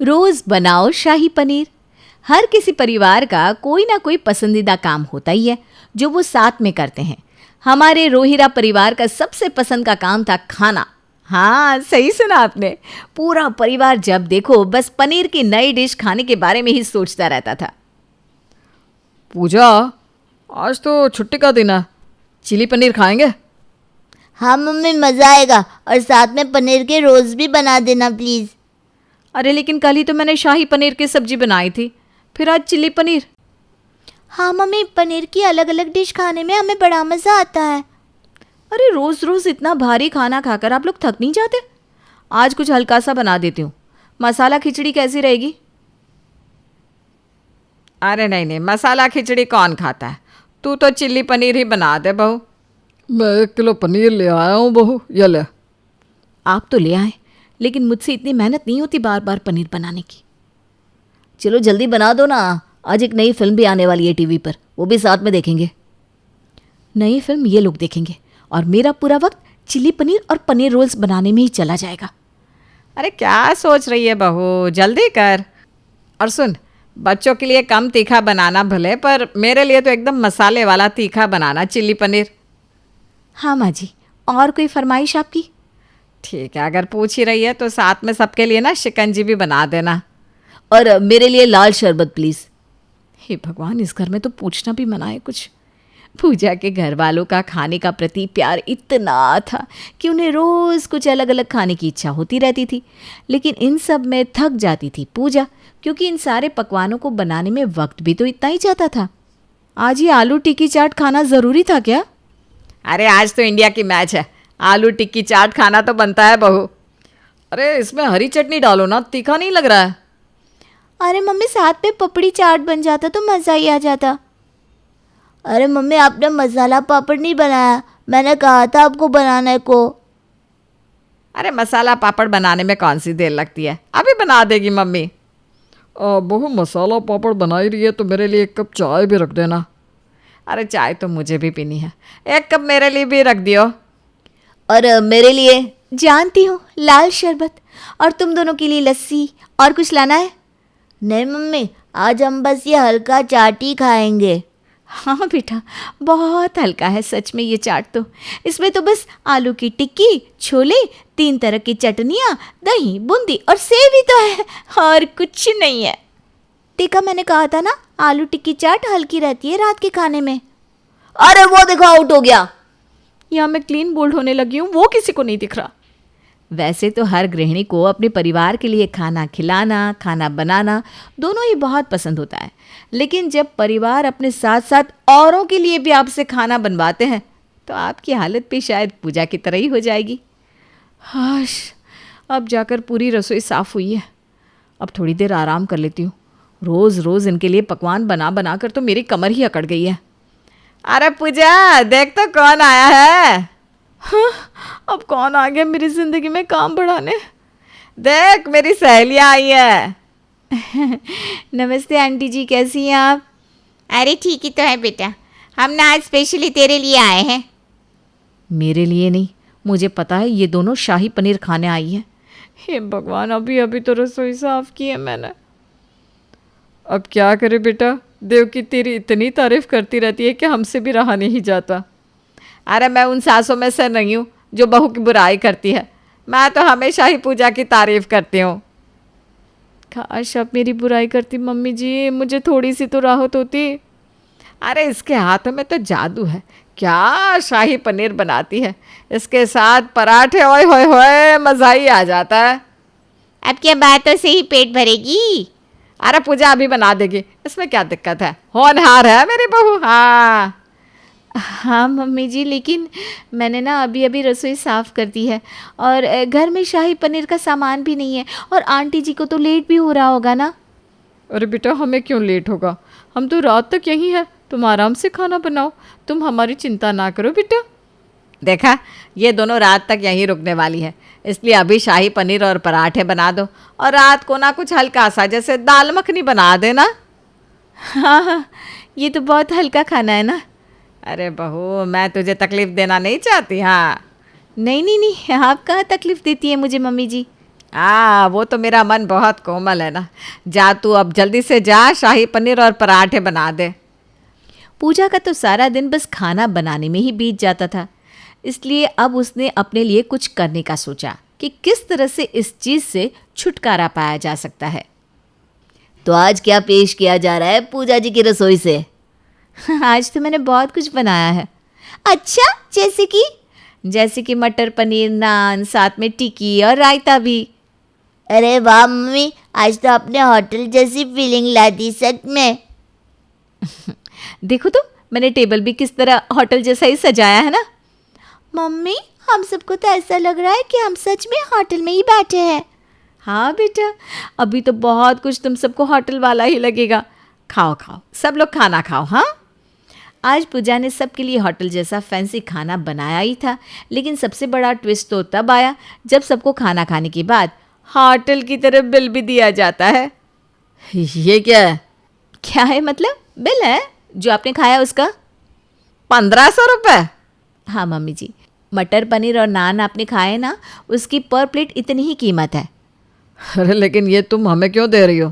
रोज बनाओ शाही पनीर। हर किसी परिवार का कोई ना कोई पसंदीदा काम होता ही है जो वो साथ में करते हैं। हमारे रोहिरा परिवार का सबसे पसंद का काम था खाना। हाँ, सही सुना आपने। पूरा परिवार जब देखो बस पनीर की नई डिश खाने के बारे में ही सोचता रहता था। पूजा, आज तो छुट्टी का दिन है, चिली पनीर खाएंगे? हाँ मम्मी, मज़ा आएगा। और साथ में पनीर के रोल्स भी बना देना प्लीज़। अरे लेकिन कल ही तो मैंने शाही पनीर की सब्जी बनाई थी, फिर आज चिली पनीर। हाँ मम्मी, पनीर की अलग अलग डिश खाने में हमें बड़ा मज़ा आता है। अरे रोज रोज इतना भारी खाना खाकर आप लोग थक नहीं जाते? आज कुछ हल्का सा बना देती हूँ। मसाला खिचड़ी कैसी रहेगी? अरे नहीं नहीं, मसाला खिचड़ी कौन खाता है? तू तो चिल्ली पनीर ही बना दे बहू। मैं 1 किलो पनीर ले आया हूँ बहू, ये ले। आप तो ले आए, लेकिन मुझसे इतनी मेहनत नहीं होती बार बार पनीर बनाने की। चलो जल्दी बना दो ना, आज एक नई फिल्म भी आने वाली है टीवी पर, वो भी साथ में देखेंगे। नई फिल्म ये लोग देखेंगे और मेरा पूरा वक्त चिली पनीर और पनीर रोल्स बनाने में ही चला जाएगा। अरे क्या सोच रही है बहू, जल्दी कर। और सुन, बच्चों के लिए कम तीखा बनाना भले, पर मेरे लिए तो एकदम मसाले वाला तीखा बनाना चिल्ली पनीर। हाँ माँ जी, और कोई फरमाइश आपकी? ठीक है, अगर पूछ ही रही है तो साथ में सबके लिए ना शिकंजी भी बना देना। और मेरे लिए लाल शरबत प्लीज़। हे भगवान, इस घर में तो पूछना भी मना है कुछ। पूजा के घर वालों का खाने का प्रति प्यार इतना था कि उन्हें रोज़ कुछ अलग अलग खाने की इच्छा होती रहती थी, लेकिन इन सब में थक जाती थी पूजा, क्योंकि इन सारे पकवानों को बनाने में वक्त भी तो इतना ही जाता था। आज ये आलू टिक्की चाट खाना ज़रूरी था क्या? अरे आज तो इंडिया की मैच है, आलू टिक्की चाट खाना तो बनता है बहू। अरे इसमें हरी चटनी डालो ना, तीखा नहीं लग रहा है। अरे मम्मी, साथ में पपड़ी चाट बन जाता तो मज़ा ही आ जाता। अरे मम्मी, आपने मसाला पापड़ नहीं बनाया, मैंने कहा था आपको बनाने को। अरे मसाला पापड़ बनाने में कौन सी देर लगती है, अभी बना देगी मम्मी। बहू, मसाला पापड़ बना ही रही है तो मेरे लिए 1 कप चाय भी रख देना। अरे चाय तो मुझे भी पीनी है, 1 कप मेरे लिए भी रख दियो। और मेरे लिए जानती हूँ, लाल शरबत। और तुम दोनों के लिए लस्सी। और कुछ लाना है? नहीं मम्मी, आज हम बस ये हल्का चाट ही खाएंगे। हाँ बेटा, बहुत हल्का है सच में ये चाट तो। इसमें तो बस आलू की टिक्की, छोले, 3 तरह की चटनियाँ, दही, बूंदी और सेव ही तो है, और कुछ नहीं है। देखा, मैंने कहा था ना, आलू टिक्की चाट हल्की रहती है रात के खाने में। अरे वो देखो, आउट हो गया। यहाँ मैं क्लीन बोल्ड होने लगी हूँ, वो किसी को नहीं दिख रहा। वैसे तो हर गृहिणी को अपने परिवार के लिए खाना खिलाना, खाना बनाना दोनों ही बहुत पसंद होता है, लेकिन जब परिवार अपने साथ साथ औरों के लिए भी आपसे खाना बनवाते हैं तो आपकी हालत भी शायद पूजा की तरह ही हो जाएगी। हाश, अब जाकर पूरी रसोई साफ़ हुई है, अब थोड़ी देर आराम कर लेती हूँ। रोज़ रोज़ इनके लिए पकवान बना बना कर तो मेरी कमर ही अकड़ गई है। अरे पूजा, देख तो कौन आया है। हाँ, अब कौन आ गया मेरी ज़िंदगी में काम बढ़ाने? देख, मेरी सहेलियाँ आई है। नमस्ते आंटी जी, कैसी हैं आप? अरे ठीक ही तो है बेटा, हम ना आज स्पेशली तेरे लिए आए हैं। मेरे लिए नहीं, मुझे पता है ये दोनों शाही पनीर खाने आई हैं। हे भगवान, अभी अभी तो रसोई साफ की है मैंने। अब क्या करे बेटा, देव की तेरी इतनी तारीफ करती रहती है कि हमसे भी रहा नहीं जाता। अरे मैं उन सासों में से नहीं हूँ जो बहू की बुराई करती है, मैं तो हमेशा ही पूजा की तारीफ करती हूँ। काश आप मेरी बुराई करती मम्मी जी, मुझे थोड़ी सी तो राहत होती। अरे इसके हाथों में तो जादू है, क्या शाही पनीर बनाती है, इसके साथ पराठे, ओए होए होए, मज़ा ही आ जाता है। अब क्या बातों से ही पेट भरेगी? अरे पूजा अभी बना देगी, इसमें क्या दिक्कत है, होनहार है मेरी बहू। हाँ हाँ मम्मी जी, लेकिन मैंने ना अभी अभी रसोई साफ़ कर दी है और घर में शाही पनीर का सामान भी नहीं है, और आंटी जी को तो लेट भी हो रहा होगा ना। अरे बेटा, हमें क्यों लेट होगा, हम तो रात तक यहीं हैं, तुम आराम से खाना बनाओ, तुम हमारी चिंता ना करो बेटा। देखा, ये दोनों रात तक यहीं रुकने वाली है, इसलिए अभी शाही पनीर और पराठे बना दो, और रात को ना कुछ हल्का सा जैसे दाल मखनी बना देना। हाँ हाँ, ये तो बहुत हल्का खाना है ना। अरे बहू, मैं तुझे तकलीफ़ देना नहीं चाहती। हाँ नहीं नहीं नहीं, आप कहाँ तकलीफ़ देती है मुझे मम्मी जी। वो तो मेरा मन बहुत कोमल है ना। जा तू अब जल्दी से जा, शाही पनीर और पराठे बना दे। पूजा का तो सारा दिन बस खाना बनाने में ही बीत जाता था, इसलिए अब उसने अपने लिए कुछ करने का सोचा कि किस तरह से इस चीज़ से छुटकारा पाया जा सकता है। तो आज क्या पेश किया जा रहा है पूजा जी की रसोई से? आज तो मैंने बहुत कुछ बनाया है। अच्छा, जैसे कि मटर पनीर, नान, साथ में टिक्की और रायता भी। अरे वाह मम्मी, आज तो आपने होटल जैसी फीलिंग ला दी सच में। देखो तो मैंने टेबल भी किस तरह होटल जैसा ही सजाया है ना। मम्मी, हम सबको तो ऐसा लग रहा है कि हम सच में होटल में ही बैठे हैं। हाँ बेटा, अभी तो बहुत कुछ तुम सबको होटल वाला ही लगेगा। खाओ खाओ, सब लोग खाना खाओ। हाँ, आज पूजा ने सबके लिए होटल जैसा फैंसी खाना बनाया ही था, लेकिन सबसे बड़ा ट्विस्ट तो तब आया जब सबको खाना खाने के बाद होटल की तरफ बिल भी दिया जाता है। ये क्या है? क्या है मतलब? बिल है जो आपने खाया उसका। 1500 रुपये? हाँ मम्मी जी, मटर पनीर और नान आपने खाए ना, उसकी पर प्लेट इतनी ही कीमत है। अरे लेकिन ये तुम हमें क्यों दे रही हो?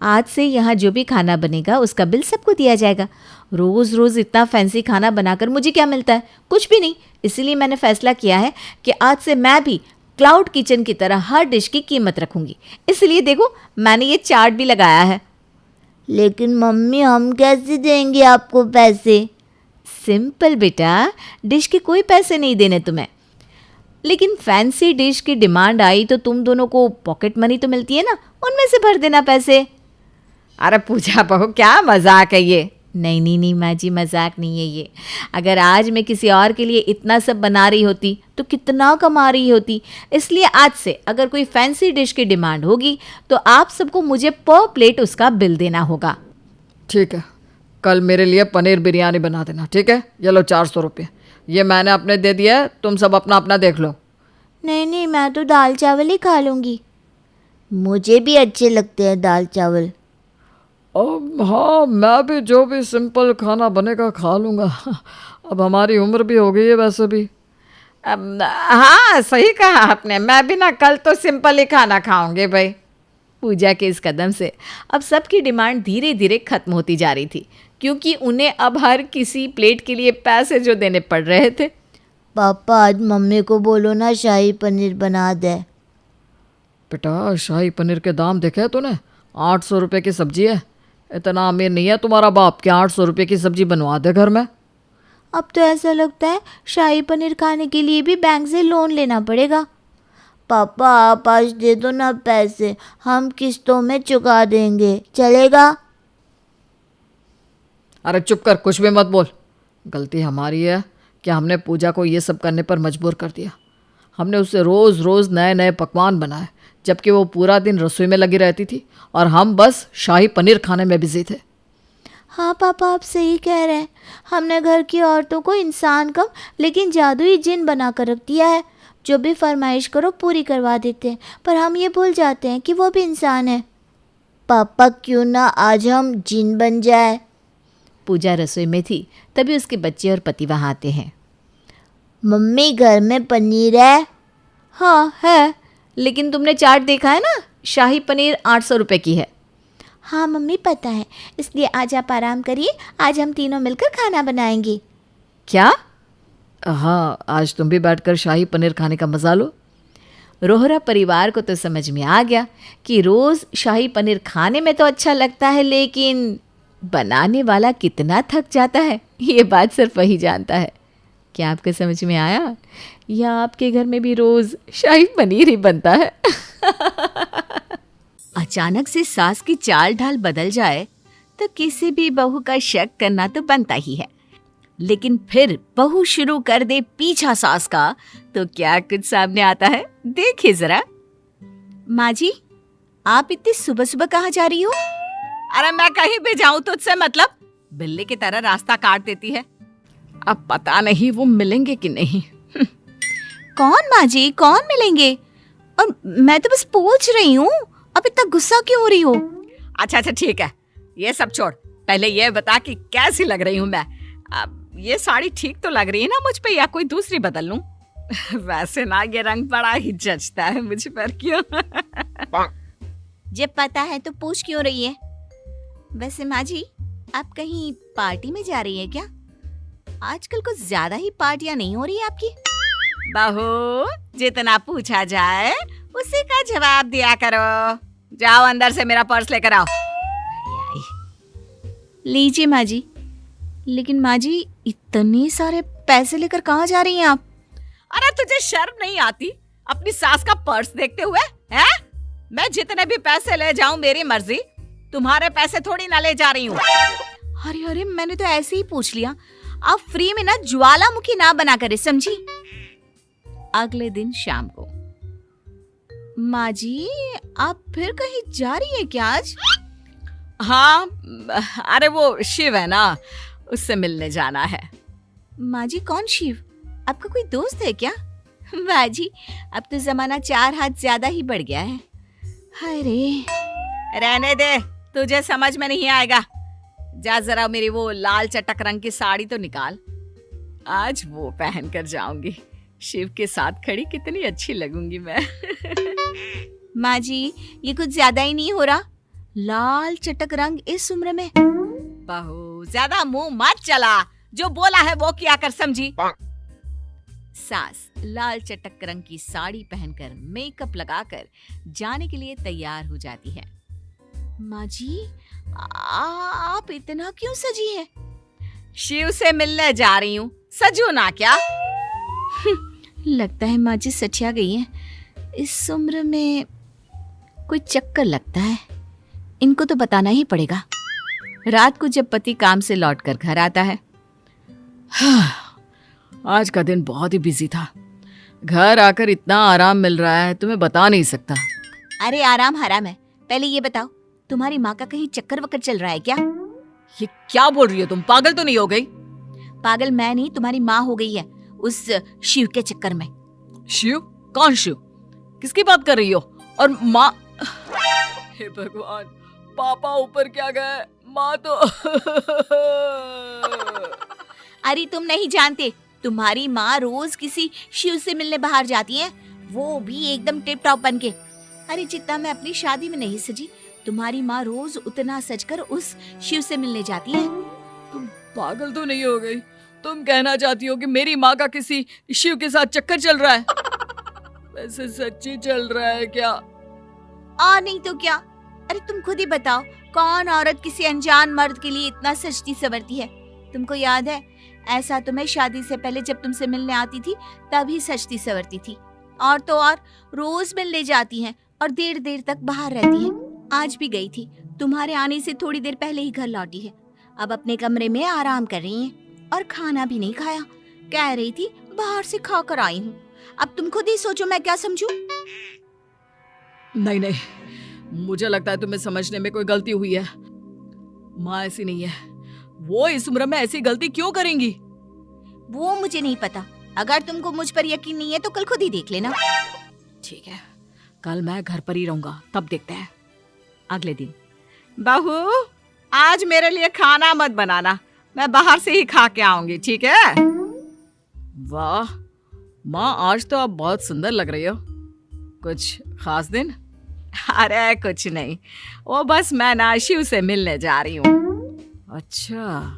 आज से यहाँ जो भी खाना बनेगा उसका बिल सबको दिया जाएगा। रोज़ रोज़ इतना फैंसी खाना बनाकर मुझे क्या मिलता है? कुछ भी नहीं। इसीलिए मैंने फैसला किया है कि आज से मैं भी क्लाउड किचन की तरह हर डिश की कीमत रखूंगी। इसलिए देखो, मैंने ये चार्ट भी लगाया है। लेकिन मम्मी, हम कैसे देंगे आपको पैसे? सिंपल बेटा, डिश के कोई पैसे नहीं देने तुम्हें, लेकिन फैंसी डिश की डिमांड आई तो तुम दोनों को पॉकेट मनी तो मिलती है ना, उनमें से भर देना पैसे। अरे पूजा बहू, क्या मजाक है ये? नहीं माँ जी, मजाक नहीं है ये। अगर आज मैं किसी और के लिए इतना सब बना रही होती तो कितना कमा रही होती। इसलिए आज से अगर कोई फैंसी डिश की डिमांड होगी तो आप सबको मुझे पर प्लेट उसका बिल देना होगा। ठीक है, कल मेरे लिए पनीर बिरयानी बना देना। ठीक है, ये लो 400 रुपये, ये मैंने अपने दे दिया है, तुम सब अपना अपना देख लो। नहीं, मैं तो दाल चावल ही खा लूँगी। मुझे भी अच्छे लगते हैं दाल चावल। हाँ, मैं भी जो भी सिंपल खाना बनेगा खा लूँगा। अब हमारी उम्र भी हो गई है वैसे भी। हाँ, सही कहा आपने, मैं भी ना कल तो सिंपल ही खाना खाऊंगी भाई। पूजा के इस कदम से अब सबकी डिमांड धीरे धीरे खत्म होती जा रही थी, क्योंकि उन्हें अब हर किसी प्लेट के लिए पैसे जो देने पड़ रहे थे। पापा, आज मम्मी को बोलो ना शाही पनीर बना दे। बेटा, शाही पनीर के दाम देखे तूने? 800 रुपये की सब्जी है। इतना अमीर नहीं है तुम्हारा बाप कि 800 रुपये की सब्जी बनवा दे घर में। अब तो ऐसा लगता है शाही पनीर खाने के लिए भी बैंक से लोन लेना पड़ेगा। पापा, आप आज दे दो ना पैसे, हम किस्तों में चुका देंगे, चलेगा? अरे चुप कर, कुछ भी मत बोल। गलती हमारी है कि हमने पूजा को ये सब करने पर मजबूर कर दिया। हमने उससे रोज़ रोज़ नए नए पकवान बनाए, जबकि वो पूरा दिन रसोई में लगी रहती थी और हम बस शाही पनीर खाने में बिजी थे। हाँ पापा, आप सही कह रहे हैं। हमने घर की औरतों को इंसान कम लेकिन जादुई जिन बना कर रख दिया है। जो भी फरमाइश करो पूरी करवा देते हैं, पर हम ये भूल जाते हैं कि वो भी इंसान है। पापा, क्यों ना आज हम जिन बन जाए? पूजा रसोई में थी, तभी उसके बच्चे और पति वहाँ आते हैं। मम्मी, घर में पनीर है? हाँ है, लेकिन तुमने चार्ट देखा है ना, शाही पनीर 800 रुपये की है। हाँ मम्मी, पता है, इसलिए आज आप आराम करिए, आज हम तीनों मिलकर खाना बनाएंगे। क्या? हाँ, आज तुम भी बैठकर शाही पनीर खाने का मजा लो। रोहरा परिवार को तो समझ में आ गया कि रोज़ शाही पनीर खाने में तो अच्छा लगता है, लेकिन बनाने वाला कितना थक जाता है, ये बात सिर्फ वही जानता है। क्या आपको समझ में आया? या आपके घर में भी रोज़ शाही पनीर ही बनता है? अचानक से सास की चाल ढाल बदल जाए तो किसी भी बहू का शक करना तो बनता ही है, लेकिन फिर बहू शुरू कर दे पीछा सास का तो क्या कुछ सामने आता है, देखिए जरा। माँ जी, आप इतनी सुबह सुबह कहाँ जा रही हो? अरे मैं कहीं भी जाऊं तुझसे मतलब? बिल्ली की तरह रास्ता काट देती है। अब पता नहीं वो मिलेंगे कि नहीं। कौन माँ जी, कौन मिलेंगे? और मैं तो बस पूछ रही हूँ, अब इतना गुस्सा क्यों हो रही हो? अच्छा ठीक है, ये सब छोड़, पहले ये बता कि कैसी लग रही हूँ मैं। अब ये साड़ी ठीक तो लग रही है ना मुझ पे, या कोई दूसरी बदल लूं? वैसे ना ये रंग बड़ा ही जचता है मुझ पर, क्यों? जब पता है तो पूछ क्यों रही है? वैसे माँ जी, आप कहीं पार्टी में जा रही है क्या? आजकल कुछ ज्यादा ही पार्टियां नहीं हो रही है आपकी? बहू, जितना पूछा जाए उसी का जवाब दिया करो। जाओ अंदर से मेरा पर्स लेकर आओ। लीजिए माँ जी। लेकिन माँ जी, इतने सारे पैसे लेकर कहाँ जा रही हैं आप? अरे तुझे शर्म नहीं आती अपनी सास का पर्स देखते हुए? हैं? मैं जितने भी पैसे ले जाऊं मेरी मर्जी, तुम्हारे पैसे थोड़ी ना ले जा रही हूँ। अरे अरे, मैंने तो ऐसे ही पूछ लिया। आप फ्री में ना ज्वालामुखी ना बना करे, समझी? अगले दिन शाम को। माँ जी, आप फिर कहीं जा रही हैं क्या आज? हाँ, अरे वो शिव है ना, उससे मिलने जाना है। माँ जी, कौन शिव? आपका कोई दोस्त है क्या? माँ जी, अब तो जमाना 4 हाथ ज्यादा ही बढ़ गया है। हाय रे। रहने दे, तुझे समझ में नहीं आएगा। जा जरा मेरी वो लाल चटक रंग की साड़ी तो निकाल, आज वो पहन कर जाऊंगी। शिव के साथ खड़ी कितनी अच्छी लगूंगी मैं। माँ जी, ये कुछ ज्यादा ही नहीं हो रहा? लाल चटक रंग इस उम्र में? बहू, ज्यादा मुंह मत चला, जो बोला है वो किया कर, समझी? सास लाल चटक रंग की साड़ी पहनकर मेकअप लगाकर जाने के लिए तैयार हो जाती है। माँ जी, आप इतना क्यों सजी हैं? शिव से मिलने जा रही हूँ, सजू ना क्या? लगता है माँ जी सठिया गई हैं। इस उम्र में कोई चक्कर लगता है, इनको तो बताना ही पड़ेगा। रात को जब पति काम से लौटकर घर आता है, आज का दिन बहुत ही बिजी था। घर आकर इतना आराम मिल रहा है, तुम्हें बता नहीं सकता। अरे आराम हराम है, पहले ये बताओ, तुम्हारी माँ का कहीं चक्कर वक्कर चल रहा है क्या? ये क्या बोल रही हो तुम? पागल तो नहीं हो गई? पागल मैं नहीं, तुम्हारी माँ हो गई है उस शिव के चक्कर में। शिव? कौन शिव? किसकी बात कर रही हो? और माँ? हे भगवान, पापा ऊपर क्या गए, माँ तो अरे तुम नहीं जानते, तुम्हारी माँ रोज किसी शिव से मिलने बाहर जाती है, वो भी एकदम टिप टॉप बन के। अरे जितना मैं अपनी शादी में नहीं सजी, तुम्हारी माँ रोज उतना सजकर उस शिव से मिलने जाती है। तुम पागल तो नहीं हो गई? तुम कहना चाहती हो कि मेरी माँ का किसी शिव के साथ चक्कर चल रहा है? वैसे सच्ची चल रहा है क्या? नहीं तो क्या। अरे तुम खुद ही बताओ, कौन औरत किसी अनजान मर्द के लिए इतना सजती सवरती है? तुमको याद है, ऐसा तो मैं शादी से पहले जब तुमसे मिलने आती थी तभी सजती सवरती थी। और तो और रोज मिलने जाती हैं और देर देर तक बाहर रहती हैं। आज भी गई थी, तुम्हारे आने से थोड़ी देर पहले ही घर लौटी है। अब अपने कमरे में आराम कर रही हैं और खाना भी नहीं खाया। कह रही थी बाहर से खा कर आई हूँ। अब तुम खुद ही सोचो मैं क्या समझूं? नहीं नहीं, मुझे लगता है तुम्हें समझने में कोई गलती हुई है। माँ ऐसी नहीं है, वो इस उम्र में ऐसी गलती क्यों करेंगी? वो मुझे नहीं पता। अगर तुमको मुझ पर यकीन नहीं है तो कल खुद ही देख लेना। ठीक है, कल मैं घर पर ही रहूंगा, तब देखते हैं। अगले दिन। बहू, आज मेरे लिए खाना मत बनाना, मैं बाहर से ही खा के आऊंगी, ठीक है? वाह माँ, आज तो आप बहुत सुंदर लग रही हो। कुछ खास दिन? अरे कुछ नहीं, वो बस मैं ना शिव से मिलने जा रही हूँ। अच्छा,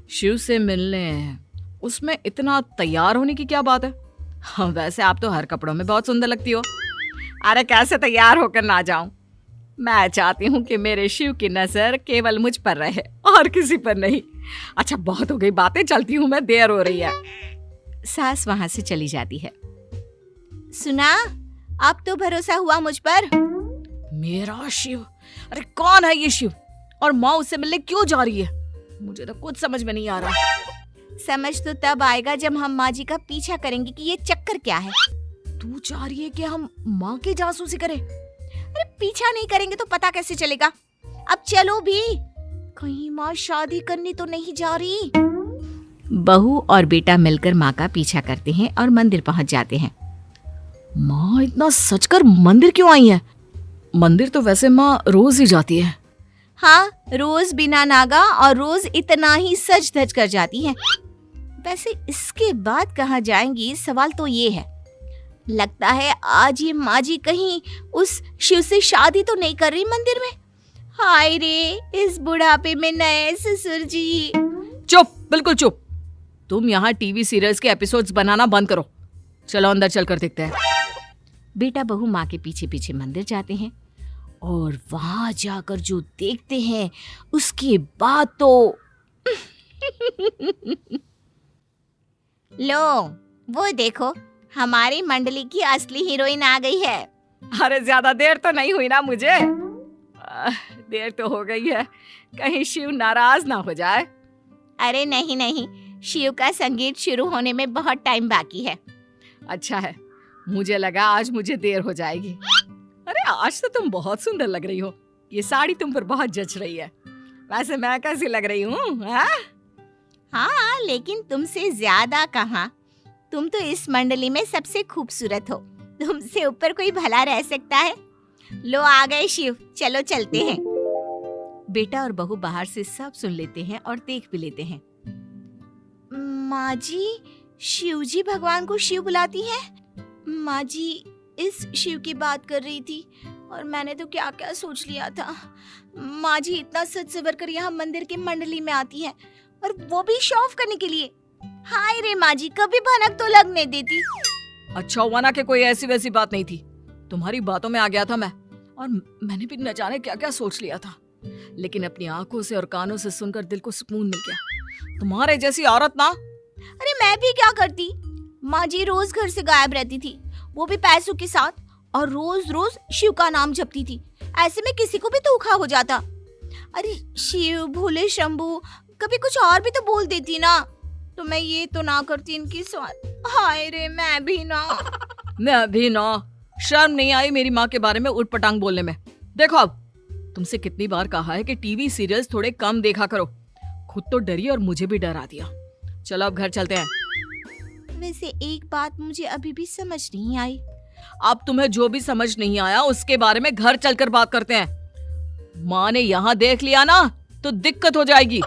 शिव से मिलने? उसमें इतना तैयार होने की क्या बात है? हाँ, वैसे आप तो हर कपड़ों में बहुत सुंदर लगती हो। अरे कैसे तैयार होकर ना जाऊं? मैं चाहती हूँ कि मेरे शिव की नजर केवल मुझ पर रहे और किसी पर नहीं। अच्छा बहुत हो गई बातें, चलती हूँ मैं, देर हो रही है। सास वहां से चली जाती है। सुना, अब तो भरोसा हुआ मुझ पर। मेरा शिव? अरे कौन है ये शिव? और माँ उससे मिलने क्यों जा रही है? मुझे तो कुछ समझ में नहीं आ रहा। समझ तो तब आएगा जब हम माँ जी का पीछा करेंगे कि ये चक्कर क्या है। तू चाह रही है कि हम माँ की जासूसी करें? अरे पीछा नहीं करेंगे तो पता कैसे चलेगा? अब चलो भी, कहीं माँ शादी करनी तो नहीं जा रही। बहू और बेटा मिलकर माँ का पीछा करते हैं और मंदिर पहुंच जाते हैं। माँ इतना सच कर मंदिर क्यों आई है? मंदिर तो वैसे माँ रोज ही जाती है। हाँ, रोज बिना नागा और रोज इतना ही सज धज कर जाती हैं। वैसे इसके बाद कहाँ जाएंगी, सवाल तो ये है। लगता है आज ये माँ जी कहीं उस शिव से शादी तो नहीं कर रही मंदिर में। हाय रे, इस बुढ़ापे में नए ससुर जी। चुप, बिल्कुल चुप। तुम यहाँ टीवी सीरियल्स के एपिसोड्स बनाना बंद करो। चलो अंदर चलकर देखते हैं। बेटा बहू माँ के पीछे पीछे मंदिर जाते हैं और वहां जाकर जो देखते हैं उसके बाद तो लो, वो देखो, हमारी मंडली की असली हीरोइन आ गई है। अरे ज्यादा देर तो नहीं हुई ना मुझे। देर तो हो गई है, कहीं शिव नाराज ना हो जाए। अरे नहीं नहीं, शिव का संगीत शुरू होने में बहुत टाइम बाकी है। अच्छा है, मुझे लगा आज मुझे देर हो जाएगी। अरे आज तो तुम बहुत सुंदर लग रही हो। ये साड़ी तुम पर बहुत जच रही है। वैसे मैं कैसी लग रही हूँ? हाँ, लेकिन तुमसे ज्यादा कहाँ। तुम तो इस मंडली में सबसे खूबसूरत हो। तुमसे ऊपर कोई भला रह सकता है? लो आ गए शिव, चलो चलते हैं। बेटा और बहू बाहर से सब सुन लेते हैं और देख भी लेते हैं। माँ जी, शिव जी भगवान को शिव बुलाती हैं? माँ जी इस शिव की बात कर रही थी और मैंने तो क्या क्या सोच लिया था। माँ जी इतना सज सवर कर यहाँ मंदिर की मंडली में आती है और वो भी शो ऑफ करने के लिए। हाय रे माँ जी, कभी भनक तो लगने देती। अच्छा हुआ ना कि कोई ऐसी वैसी बात नहीं थी। तुम्हारी बातों में आ गया था मैं, और मैंने भी न जाने क्या क्या सोच लिया था। लेकिन अपनी आंखों से और कानों से सुनकर दिल को सुकून मिल गया। तुम्हारे जैसी औरत ना। अरे मैं भी क्या करती। माँ जी रोज घर से गायब रहती थी, वो भी पैसों के साथ, और रोज रोज शिव का नाम जपती थी। ऐसे में किसी को भी धोखा हो जाता। अरे शिव, भोले शंभू, कभी कुछ और भी तो बोल देती ना, तो मैं ये तो ना करती इनकी स्वाद। हाय रे, मैं भी ना। शर्म नहीं आई मेरी माँ के बारे में उटपटांग बोलने में। देखो अब, तुमसे कितनी बार कहा है कि टीवी सीरियल्स थोड़े कम देखा करो। खुद तो डरी और मुझे भी डरा दिया। चलो अब घर चलते हैं। वैसे एक बात मुझे अभी भी समझ नहीं आई। अब तुम्हें जो भी समझ नहीं आया उसके बारे में घर चलकर बात करते हैं। माँ ने यहाँ देख लिया ना तो दिक्कत हो जाएगी।